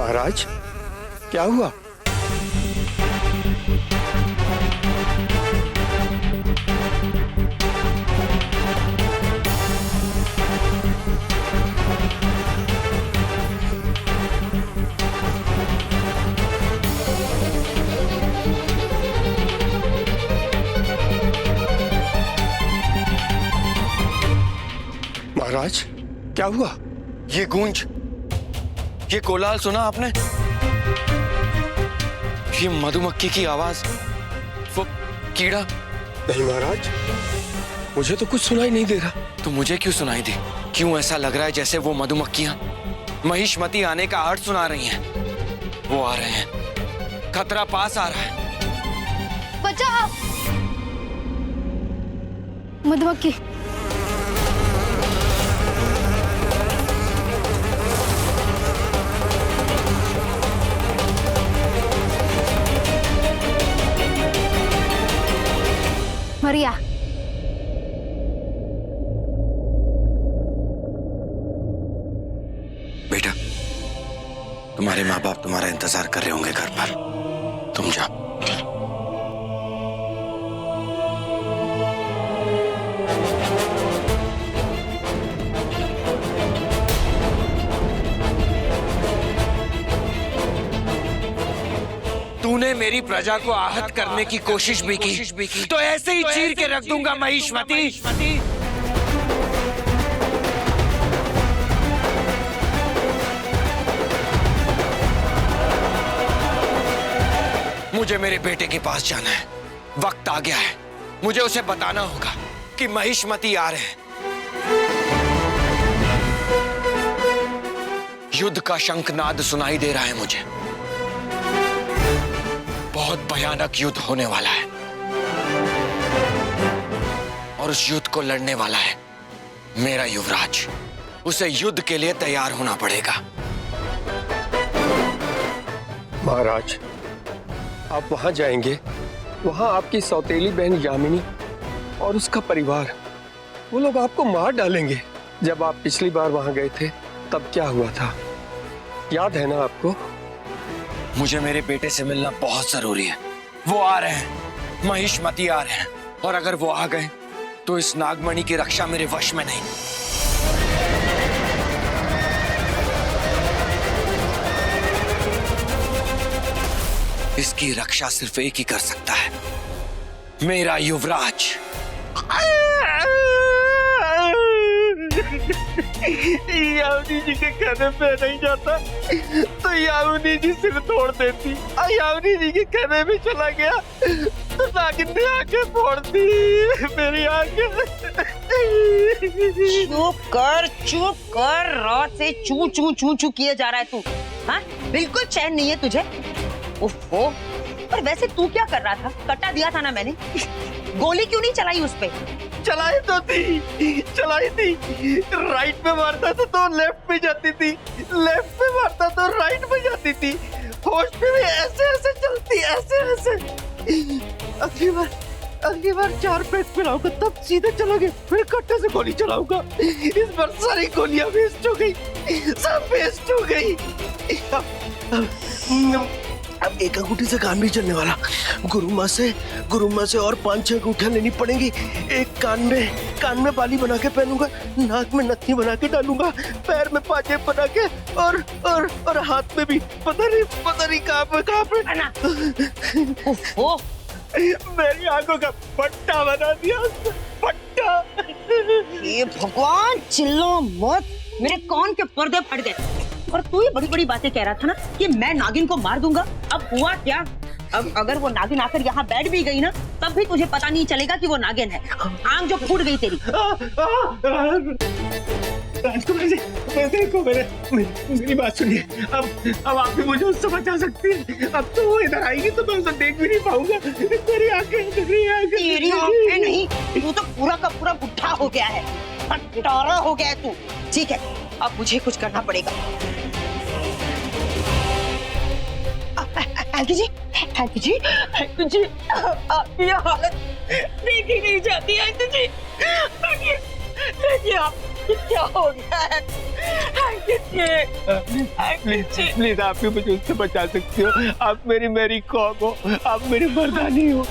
महाराज, क्या हुआ? महाराज, क्या हुआ? ये गूंज, ये कोलाहल सुना आपने? ये मधुमक्खी की आवाज, वो कीड़ा। नहीं महाराज, मुझे तो कुछ सुनाई नहीं दे रहा। तो मुझे क्यों सुनाई दे? क्यों ऐसा लग रहा है जैसे वो मधुमक्खियां महिष्मती आने का आर्ट सुना रही हैं? वो आ रहे हैं, खतरा पास आ रहा है। बचाओ! मधुमक्खी। मरिया। बेटा, तुम्हारे माँ बाप तुम्हारा इंतजार कर रहे होंगे घर पर, तुम जाओ। तूने मेरी प्रजा को आहत करने की कोशिश भी की तो ऐसे ही चीर के रख दूंगा महिष्मती। मुझे मेरे बेटे के पास जाना है, वक्त आ गया है। मुझे उसे बताना होगा कि महिष्मती आ रहे हैं। युद्ध का शंखनाद सुनाई दे रहा है मुझे। बहुत भयानक युद्ध होने वाला है और उस युद्ध को लड़ने वाला है मेरा युवराज। उसे युद्ध के लिए तैयार होना पड़ेगा। महाराज, आप वहां जाएंगे, वहां आपकी सौतेली बहन यामिनी और उसका परिवार, वो लोग आपको मार डालेंगे। जब आप पिछली बार वहां गए थे तब क्या हुआ था, याद है ना आपको? मुझे मेरे बेटे से मिलना बहुत जरूरी है। वो आ रहे हैं, महिष्मती आ रहे हैं, और अगर वो आ गए तो इस नागमणि की रक्षा मेरे वश में नहीं। इसकी रक्षा सिर्फ एक ही कर सकता है, मेरा युवराज। यामिनी जी के कहने पे नहीं जाता तो यामिनी जी सिर तोड़ देती। यामिनी जी के कहने में चला गया तो नागिन ने आंखें फोड़ दी मेरी आंखें। चुप कर, रात से चू चू चू चू किए जा रहा है तू। हाँ, बिल्कुल चैन नहीं है तुझे। ओहो, पर वैसे तू क्या कर रहा था? कटा दिया था ना मैंने, गोली क्यों नहीं चलाई उस पे? चलाई थी। राइट में मारता था तो लेफ्ट में जाती थी, लेफ्ट में मारता तो राइट में जाती थी। होश में भी ऐसे ऐसे चलती, ऐसे। अगली बार 4 पेट पिलाऊंगा तब सीधे चलोगे, फिर कट्टे से गोली चलाऊंगा। इस बार सारी गोलियां वेस्ट हो गई, सब वेस्ट हो गई। अब एक अंगूठी से काम नहीं चलने वाला। गुरु माँ से और 5-6 अंगूठियां लेनी पड़ेंगी। एक कान में बाली बना के पहनूंगा, नाक में नथनी बना के डालूंगा, पैर में पाजेब बना के, और हाथ में भी पता नहीं कहाँ पे। ओहो, मेरी आंखों का पट्टा बना दिया, पट्टा। ये भगवान, चिल्लो मत, मेरे कान के पर्दे फट गए। और तू ये बड़ी बड़ी बातें कह रहा था ना कि मैं नागिन को मार दूंगा। अब हुआ क्या? अब अगर वो नागिन आकर यहाँ बैठ भी गई ना, तब भी तुझे पता नहीं चलेगा कि वो नागिन है। आंख जो फूट गई तेरी। राजकुमार जी, देखो मेरी बात सुनिए। अब आप भी मुझे उससे बचा सकती हैं। अब तो वो इधर आएगी तो मैं उसे देख भी नहीं पाऊंगा। तेरी आंखें नहीं, तू तो पूरा का पूरा बुढ़ा हो गया है, फटारा हो गया है तू। ठीक है, अब मुझे कुछ करना पड़ेगा। आंटी जी, आपकी हालत देखी नहीं जाती। आंटी जी, देखिए आप क्या हो गया है। प्लीज प्लीज आप भी मुझे उससे बचा सकते हो। आप मेरी मैरी कॉम हो, आप मेरी मर्दानी हो।